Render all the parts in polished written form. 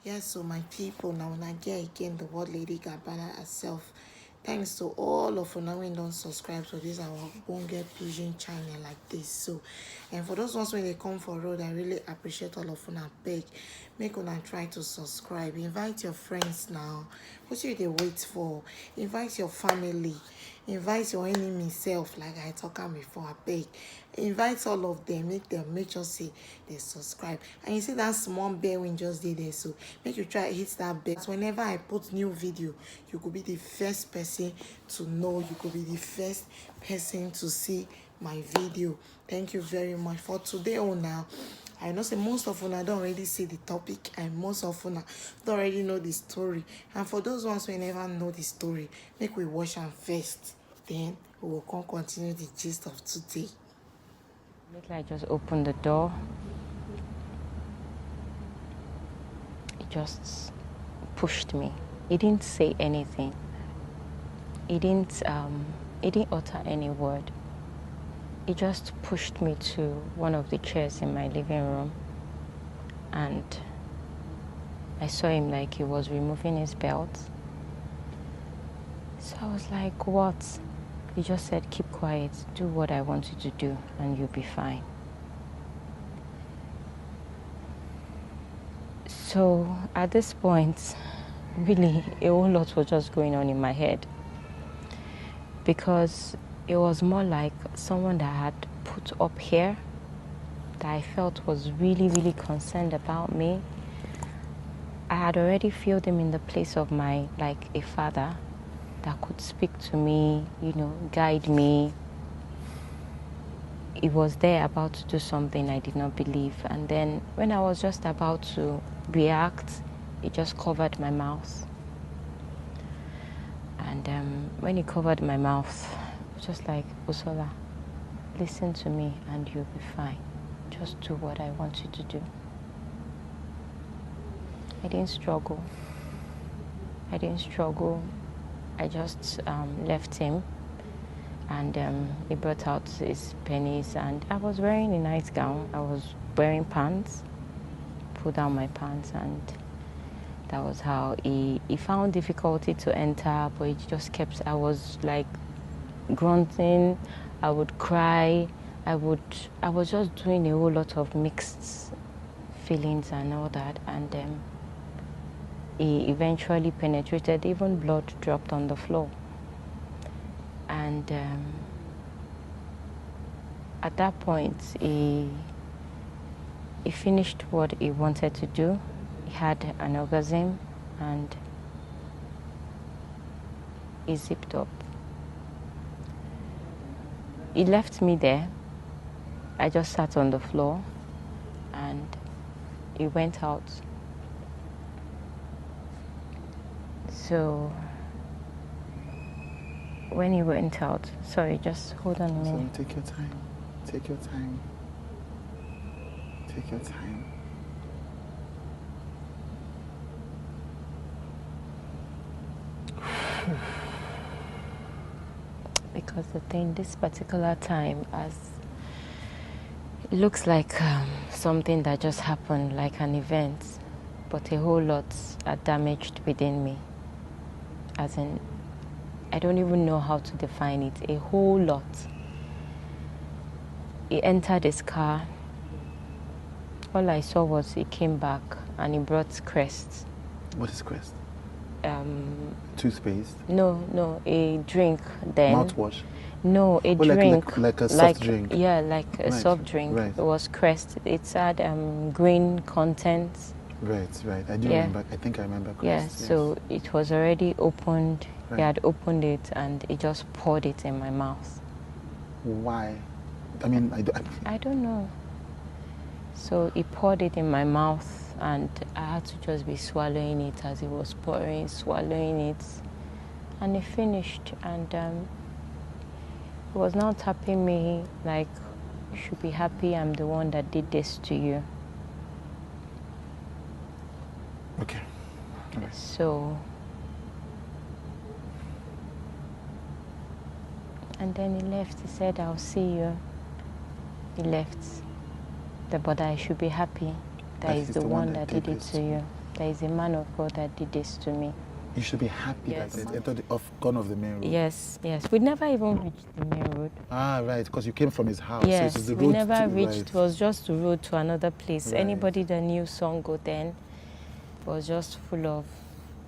Yes, so my people, now when I get again the word Lady Gabbana herself. Thanks to all of una wey don't subscribe to this our Bonge Pidgin channel like this. So, and for those ones when they come for road, I really appreciate all of una beg. Make una try to subscribe. Invite your friends now. What you they wait for? Invite your family. Invite your enemy self, like I talk am before. I beg. Invite all of them. Make sure say they subscribe. And you see that small bell when just did there. So make you try hit that bell. Whenever I put new video, you could be the first person to know. You could be the first person to see my video. Thank you very much for today. Oh now. I know say most of una don't already see the topic and most of una don't already know the story. And for those ones who never know the story, make we watch am first. Then we will come continue the gist of today. I just opened the door. He just pushed me. He didn't say anything. He didn't utter any word. He just pushed me to one of the chairs in my living room, and I saw him like he was removing his belt. So I was like, what? He just said, keep quiet, do what I want you to do, and you'll be fine. So at this point, really, a whole lot was just going on in my head, because it was more like someone that I had put up here that I felt was really, really concerned about me. I had already filled him in the place of like a father that could speak to me, guide me. He was there about to do something I did not believe. And then when I was just about to react, he just covered my mouth. And when he covered my mouth, I was just like, Usola, listen to me and you'll be fine. Just do what I want you to do. I didn't struggle. I just left him, and he brought out his pennies, and I was wearing a nightgown. I was wearing pants, pulled down my pants, and that was how he found difficulty to enter, but he just kept, I was like grunting, I would cry, I was just doing a whole lot of mixed feelings and all that, and he eventually penetrated, even blood dropped on the floor. And at that point, he finished what he wanted to do. He had an orgasm and he zipped up. He left me there. I just sat on the floor and he went out. So when he went out, sorry, just hold on a minute. So take your time. Take your time. Take your time. Because this particular time, it looks like something that just happened, like an event, but a whole lot are damaged within me. As in, I don't even know how to define it. A whole lot. He entered his car. All I saw was he came back and he brought Crest. What is Crest? Toothpaste? No, a drink then. Mouthwash? No, a drink. Like a soft drink? Yeah, like a soft drink. Right. It was Crest. It had green contents. Right. I do remember. I think I remember Crest. Yeah, yes. So it was already opened. Right. He had opened it and he just poured it in my mouth. Why? I mean, I don't know. So he poured it in my mouth and I had to just be swallowing it as he was pouring, swallowing it. And he finished, and he was now tapping me like, you should be happy I'm the one that did this to you. Okay. So, and then he left. He said, I'll see you. He left. But I should be happy that he's the one that did it to you. there is a man of God that did this to me. You should be happy Yes. that it entered gone off the main road. Yes, yes. We never even reached the main road. Ah, right, because you came from his house. Yes, so it is the we road never to, reached. right. It was just the road to another place. Right. Anybody that knew Songo then was just full of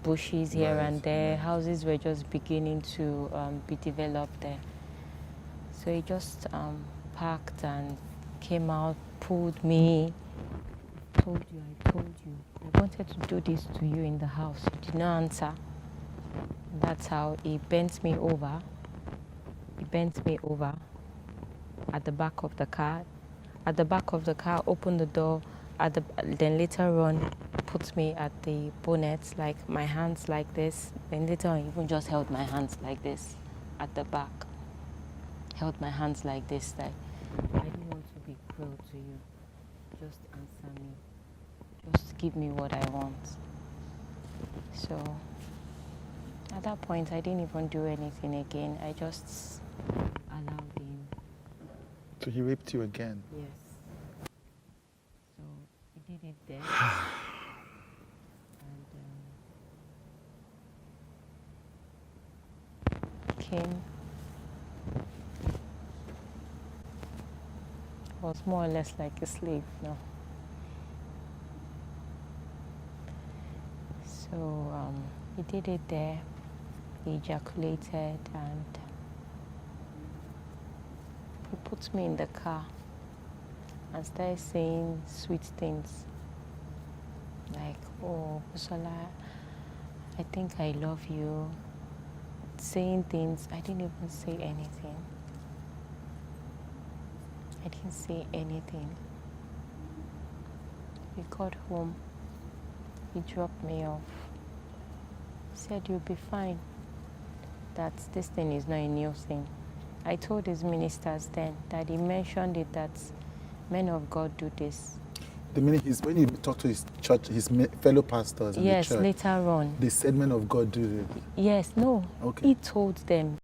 bushes here Right, and there. right. Houses were just beginning to be developed there. So he just parked and came out, pulled me. I told you. I wanted to do this to you in the house. You did not answer. That's how he bent me over. He bent me over at the back of the car. At the back of the car, opened the door. Then later on, put me at the bonnet, like my hands like this. Then later on, even just held my hands like this at the back. Held my hands like this. Like, I don't want to be cruel to you. Just answer me. Just give me what I want. So at that point, I didn't even do anything again. I just allowed him. So he raped you again? Yes. So he did it there. And came. Was more or less like a slave now. So he did it there. He ejaculated and he put me in the car and started saying sweet things like, oh, Busola, I think I love you. Saying things, I didn't even say anything. I didn't say anything. We got home. He dropped me off. He said, you'll be fine. That this thing is not a new thing. I told his ministers then that he mentioned it that men of God do this. The minute when you talk to his church, his fellow pastors in yes, the church, later on. they said men of God do this. Yes, no. Okay. He told them.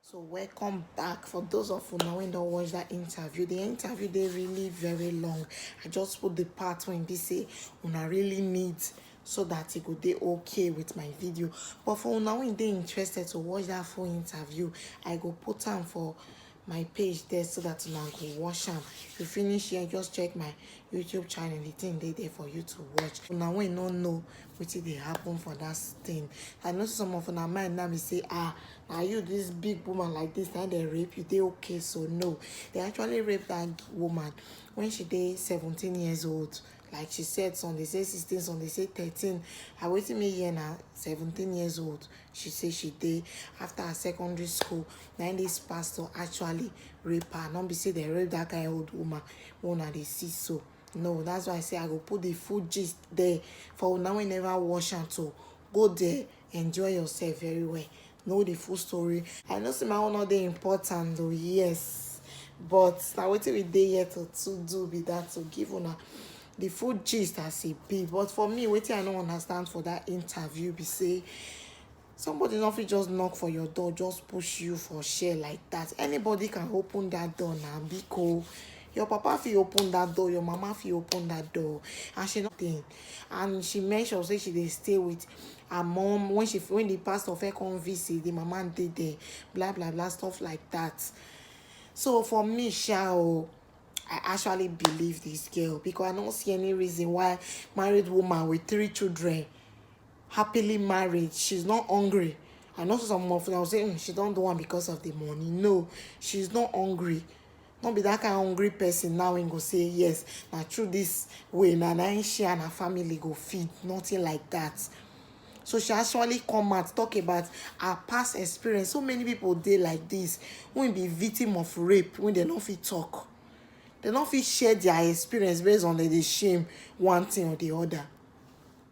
So welcome back. For those of you now who don't watch that interview, the interview they really very long. I just put the part when they say una really need so that it could be okay with my video. But for now when they interested to watch that full interview, I go put them for my page there so that you can go watch them. If you finish here, just check my YouTube channel. The thing they there for you to watch. Now when you don't know what they happen for that thing, I know some of my mind now me say, now you this big woman like this, now they rape you, they okay. So no, they actually raped that woman when she dey 17 years old. Like she said, some they say 16, some they say 13. I waiting me here now, 17 years old. She say she did after her secondary school. Now this pastor actually rape her. Not be say they rape that kind of old woman. One they see so. No, that's why I say I go put the full gist there for now. We never watch and to go there, enjoy yourself very well. Know the full story. I know see my own not the important though, yes. But now what we dey here to do be that to give una the full gist as it be. But for me, wetin I don't understand for that interview be say somebody not fit just knock for your door, just push you for share like that. Anybody can open that door now, be cool. Your papa fit open that door, your mama fit open that door, and she nothing. And she mentioned say she dey stay with her mom when the pastor fair come visit, the mama dey there, blah blah blah, stuff like that. So for me, I actually believe this girl because I don't see any reason why married woman with 3 children, happily married, she's not hungry. I know some of them will say she don't do one because of the money. No, she's not hungry. Not be that kind of hungry person now and go say yes. Now through this way, now she and her family go feed. Nothing like that. So she actually come out talk about her past experience. So many people dey like this when be victim of rape when they don't fit talk. They don't fit share their experience based on the shame one thing or the other.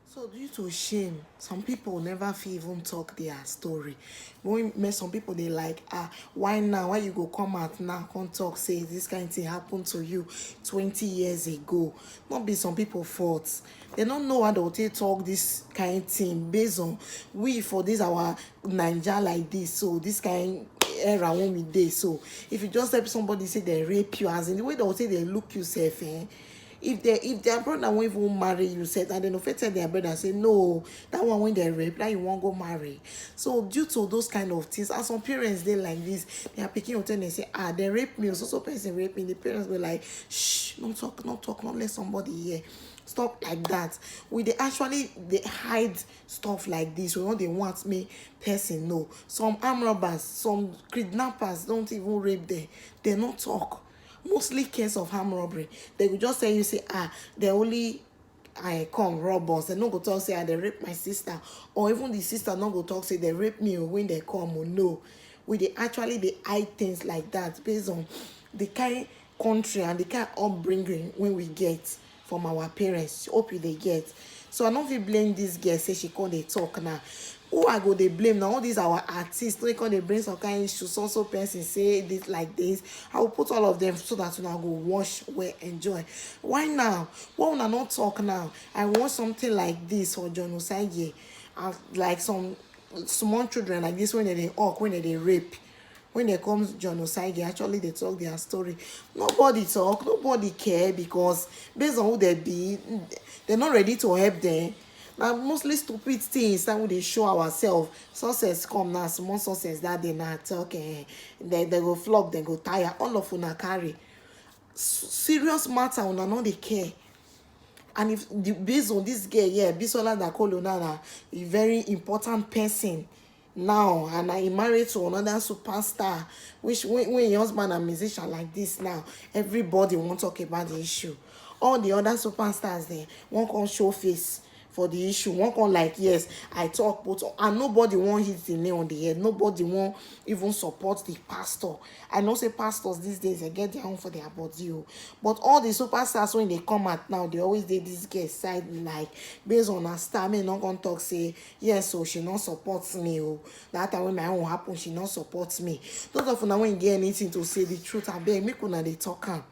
So due to shame, some people never fit even talk their story. When some people they like, why now? Why you go come out now? Come talk, say this kind of thing happened to you 20 years ago. Not be some people fault. They don't know how they talk this kind of thing based on we for this our Niger like this. So this kind era when we dey. So if you just help somebody say they rape you, as in the way they will say they look you safe, if their brother won't even marry you, said, and then offended their brother, say no, that one when they rape, that you won't go marry. So due to those kind of things, and some parents they like this, they are picking on them, they say, they rape me, so person rape me. The parents were like, shh, don't talk, not let somebody hear. Stop like that. They hide stuff like this. We they want me person know. Some arm robbers, some kidnappers don't even rape them. They not talk. Mostly case of arm robbery. They will just say, you say, they only I come rob us. They no go talk say they rape my sister, or even the sister no go talk say they rape me when they come. Or no, they hide things like that based on the kind country and the kind upbringing when we get from our parents. Hope you they get. So I don't feel blame this girl say she can't they talk now. Who I go they blame now? All these our artists, they can't they bring some kind of issues. Also person say this like this. I will put all of them so that you now go watch, well, enjoy. Why now? Why when I not talk now? I want something like this for John Osage, like some small children like this when they hawk, when they rape. When they comes John Osage, actually they talk their story. Nobody talk, nobody care, because based on who they be, they're not ready to help them. Now mostly stupid things that we show ourselves. Success come now, small success that they not talk, they go flop, they go tire. All of una carry. Serious matter, una no they care. And if based on this girl, Bisola Dakolona, a very important person now, and I married to another superstar, which when your husband a musician like this now, everybody won't talk about the issue. All the other superstars there won't come show face for the issue. Won't come like, yes, I talk, but and nobody won't hit the nail on the head. Nobody won't even support the pastor. I know say pastors these days they get their own for their body, but all the superstars when they come out now, they always did this girl side, like based on her star. Me not gonna talk say yes, so she not supports me. That time when my own happen, she not supports me. Those of una when get anything to say the truth, I beg make una they talk am.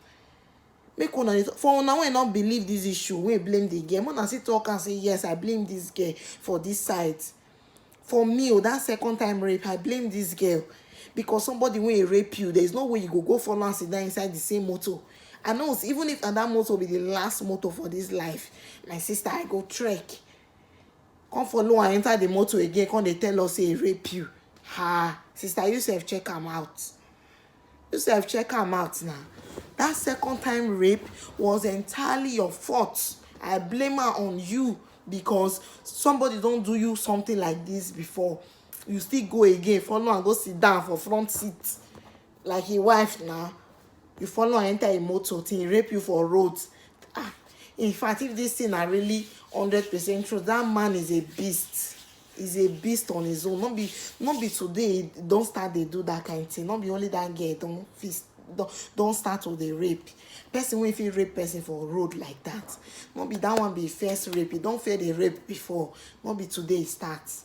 Make una for una wey not believe this issue, we blame the girl. When I see talk and say yes, I blame this girl for this side. For me, that second time rape, I blame this girl, because somebody when rape you, there is no way you go follow and sit down inside the same motor. I know even if that motor be the last motor for this life, my sister, I go trek. Come follow and enter the motor again. Come they tell us say rape you. Sister, you self check am out. You self check am out now. That second time rape was entirely your fault. I blame her on you, because somebody don't do you something like this before. You still go again, follow and go sit down for front seat like his wife now. You follow and enter a motor thing, rape you for roads. In fact, if this thing are really 100% true, that man is a beast. Is a beast on his own. Not be today don't start they do that kind of thing. Not be only that girl don't start with the rape. Person when feel rape person for road like that. Not be that one be first rape. You don't fear the rape before. Not be today it starts.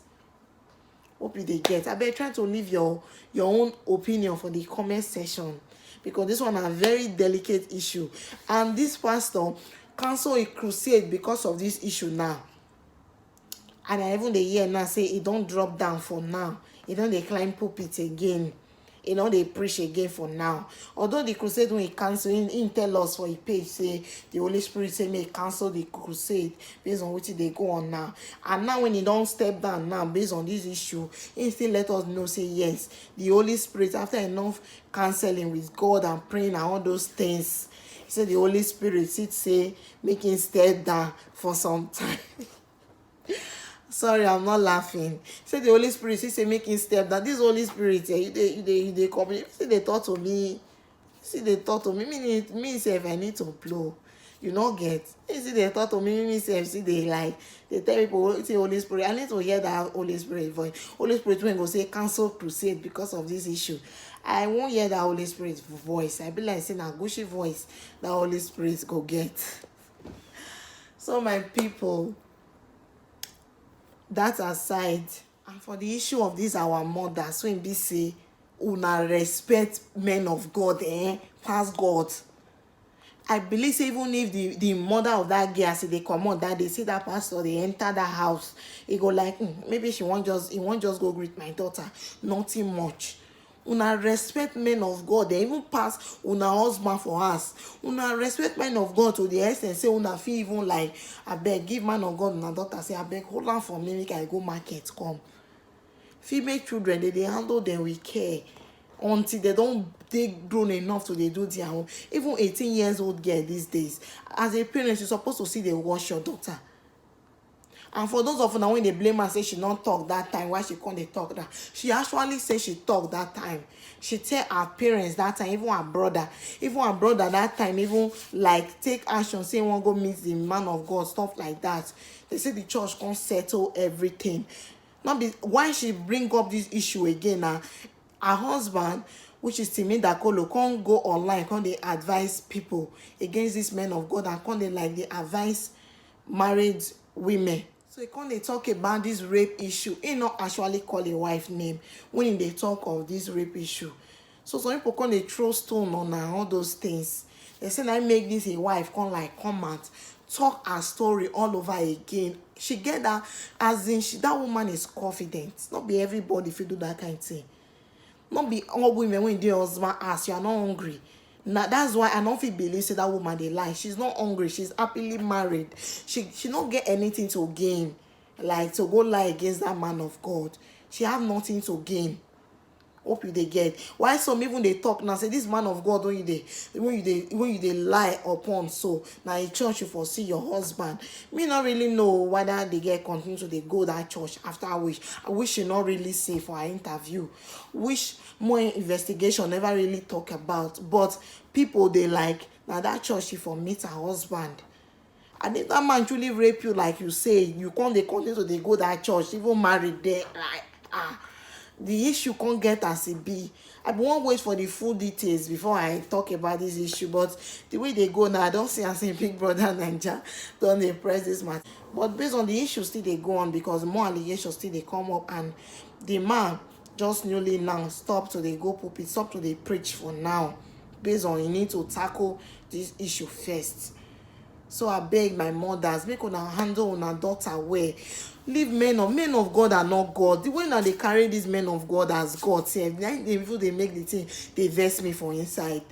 Hope you they get. I bet try to leave your own opinion for the comment section, because this one a very delicate issue. And this pastor cancel a crusade because of this issue now. And I even the year now say it don't drop down for now. It don't they climb pulpit again. You know they preach again for now. Although the crusade when he cancel, he tell us for a page say the Holy Spirit say may cancel the crusade based on which they go on now. And now when he don't step down now based on this issue, he still let us know say yes, the Holy Spirit after enough counseling with God and praying and all those things, he said the Holy Spirit say make him step down for some time. Sorry, I'm not laughing. Say the Holy Spirit, say make him step down. This Holy Spirit, they come. See, they talk to me. Me self, I need to blow. You not get. You see, they talk to me self. See, they tell people, say Holy Spirit. I need to hear that Holy Spirit voice. Holy Spirit when go say cancel crusade because of this issue. I won't hear that Holy Spirit voice. I be like saying a gushy voice that Holy Spirit go get. So my people, that aside, and for the issue of this our mothers, when we say una respect men of God, past God, I believe even if the mother of that girl say they come on that they see that pastor, they enter that house, he go like maybe he won't just go greet my daughter, nothing much. Una respect men of God. They even pass una husband for us. Una respect men of God to the extent say una fit even like abeg give man of God una daughter say abeg hold on for me make I go market come. Female children they handle them with care until they don't dey grown enough to dey do their own. Even 18 years old girl these days, as a parent you supposed to see dey watch your daughter. And for those of una when they blame her say she not talk that time, why she can't dey talk that, she actually say she talk that time. She tell her parents that time, even her brother that time even like take action, say wan go meet the man of God, stuff like that. They say the church can't settle everything. Not be why she bring up this issue again now. Her husband, which is Timi Dakolo, can't go online, can't they advise people against this men of God, and can't they like they advise married women. So he can't they talk about this rape issue. He not actually call a wife name when they talk of this rape issue. So some people can't they throw stone on her, all those things. They say I make this a wife come out, talk her story all over again. She get that as in that woman is confident. Not be everybody if you do that kind of thing. Not be all women when their husband ask you are not hungry. Now that's why I don't feel believe say that woman they lie. She's not hungry. She's happily married. She don't get anything to gain, like to go lie against that man of God. She have nothing to gain. Hope you they get. Why some even they talk now say this man of God when you they lie upon so now in church you foresee your husband. Me not really know whether they get continue to they go that church after I wish she not really say for her interview. Wish more investigation never really talk about. But people they like now that church she for meet her husband. And if that man truly rape you like you say, you can't they continue to they go that church, even married there like the issue can't get as it be. I won't wait for the full details before I talk about this issue, but the way they go now, I don't see as a Big Brother Naija don't they press this matter. But based on the issue still they go on because more allegations still they come up, and the man just newly now stop to they go pulpit, stop to they preach for now, based on you need to tackle this issue first. So I beg my mothers, make una handle una daughter well. Leave men of God are not God. The way now they carry these men of God as God, they make the thing they vex me for inside.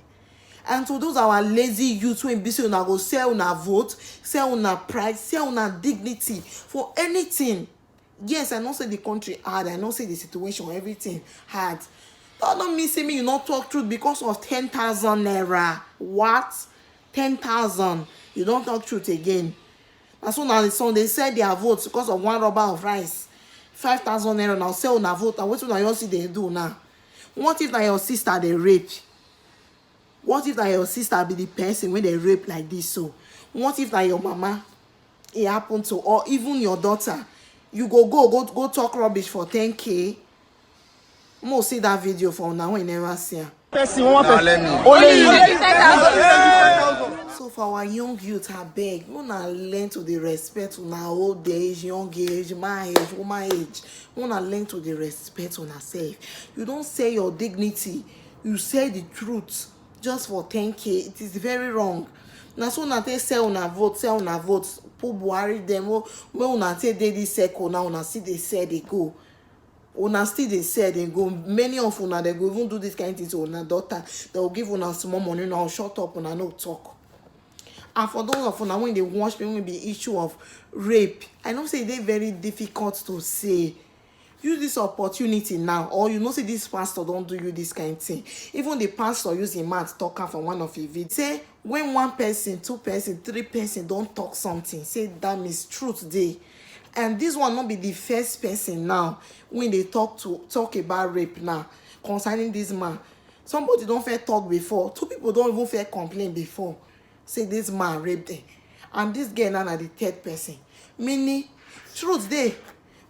And to those our lazy youth when be say una go sell una vote, sell una pride, sell una dignity for anything. Yes, I know say the country hard, I know say the situation, everything hard. That don't mean say me you not talk truth because of 10,000 naira. What? 10,000. You don't talk truth again. As soon as the son they sell their votes because of one rubber of rice, 5,000 naira now sell una vote. And what do you see they do now? What if that your sister they rape? What if that your sister be the person when they rape like this? So what if that your mama it happened to, or even your daughter? You go talk rubbish for 10K. Mo see that video for now when never see her. So for our young youth, I beg, we wanna learn to the respect on our old age, young age, my age, woman age. We wanna learn to the respect on ourselves. You don't say your dignity, you say the truth just for 10K. It is very wrong. Now so una take sell una vote, put Buhari them. When una take dey this circle now, una see they say they go. Una still they say they go. Many of una they go even do this kind of thing to una daughter. They will give una small money now, shut up una no talk. And for those of una when they watch me with the issue of rape, I know say they very difficult to say. Use this opportunity now, or you know say this pastor don't do you this kind of thing. Even the pastor use him mouth talk out from one of his videos. Say when one person, two person, three person don't talk something, say that means truth dey. And this one not be the first person now when they talk about rape now concerning this man. Somebody don't fair talk before. Two people don't even fair complain before. Say this man raped them. And this girl now the third person. Meaning, truth dey.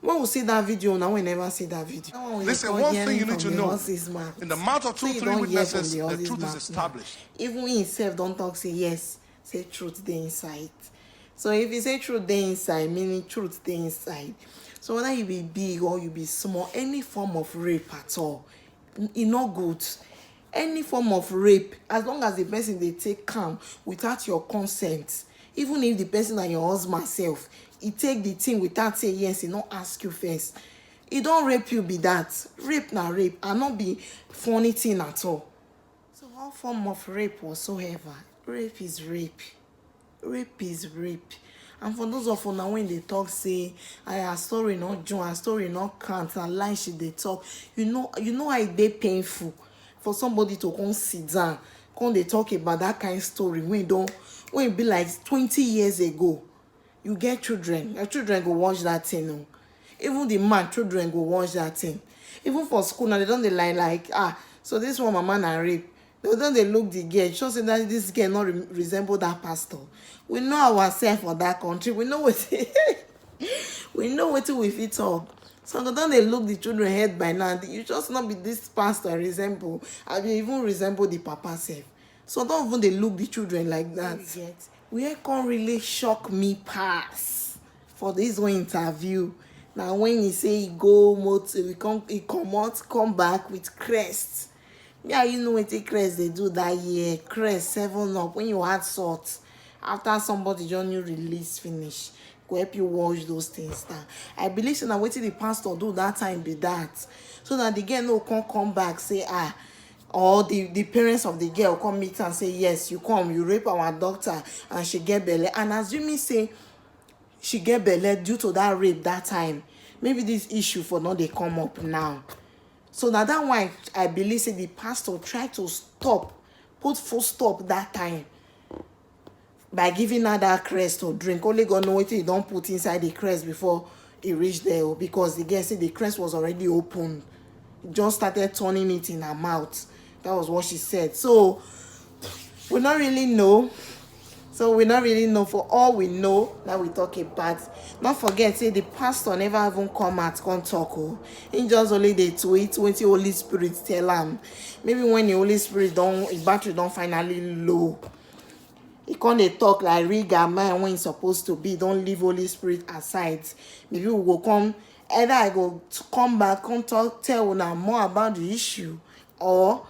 When we see that video now, we never see that video. Listen, one thing you need to know, in the mouth of 2, 3 witnesses, the truth is established. Even he himself don't talk, say yes, say truth dey inside. So if you say truth dey inside, meaning truth dey inside. So whether you be big or you be small, any form of rape at all, e no good. Any form of rape, as long as the person they take calm without your consent, even if the person and your husband self, he take the thing without say yes, he not ask you first. He don't rape you be that. Rape na rape and not be funny thing at all. So all form of rape whatsoever, rape is rape. Rape is rape. And for those of una when they talk say her story not join, her story not count, and lie she they talk, you know how it dey painful for somebody to come sit down, come they talk about that kind of story when it be like 20 years ago. You get children, your children go watch that thing. No? Even the man children go watch that thing. Even for school now they don't they like so this one mama na rape. They don't they look the girl, show say that this girl not resemble that pastor. We know ourselves for that country. We know what we know what we fit talk. So don't they look the children head by now. You just not be this pastor resemble. I will even resemble the papa self. So don't even they look the children like that. We can't really shock me pass for this one interview. Now when he say he go motor, he come back with crest. Yeah, you know what the crest they do that year. Crest 7up when you add salt after somebody just new release finish. Go help you wash those things down. I believe so now what the pastor do that time be that. So that the girl no come back say or the parents of the girl come meet and say yes, you come, you rape our doctor and she get belle. And assuming say she get belle due to that rape that time, maybe this issue for not they come up now. So now that one I believe say the pastor tried to put full stop that time by giving her that crest to drink. Only God know what he don't put inside the crest before he reached there, because the girl said the crest was already open. Just started turning it in her mouth. That was what she said. So we don't really know. For all we know that we talk about. Not forget, say the pastor never even come out, come talk. He just only they tweet when the Holy Spirit tell him. Maybe when the Holy Spirit his battery don't finally low. He can't they talk like rigor man when it's supposed to be. Don't leave Holy Spirit aside. Maybe we will come. Either I go to come back, come talk, tell una more about the issue, or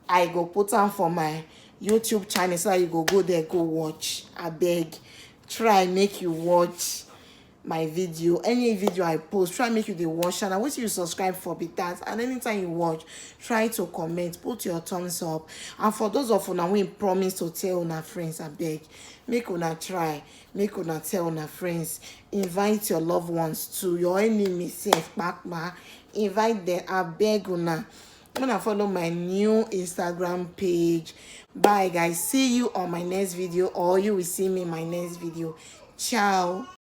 I go put on for my YouTube channel so you go there, go watch. I beg, try make you watch my video. Any video I post, try make you the watch, and I wish you subscribe for that. And anytime you watch, try to comment, put your thumbs up. And for those of una who promise to tell una friends, I beg, make una try, make una tell una friends, invite your loved ones to your enemies, safe back ma. Invite them, I beg una. I'm gonna follow my new Instagram page. Bye guys, see you on my next video, or you will see me in my next video. Ciao.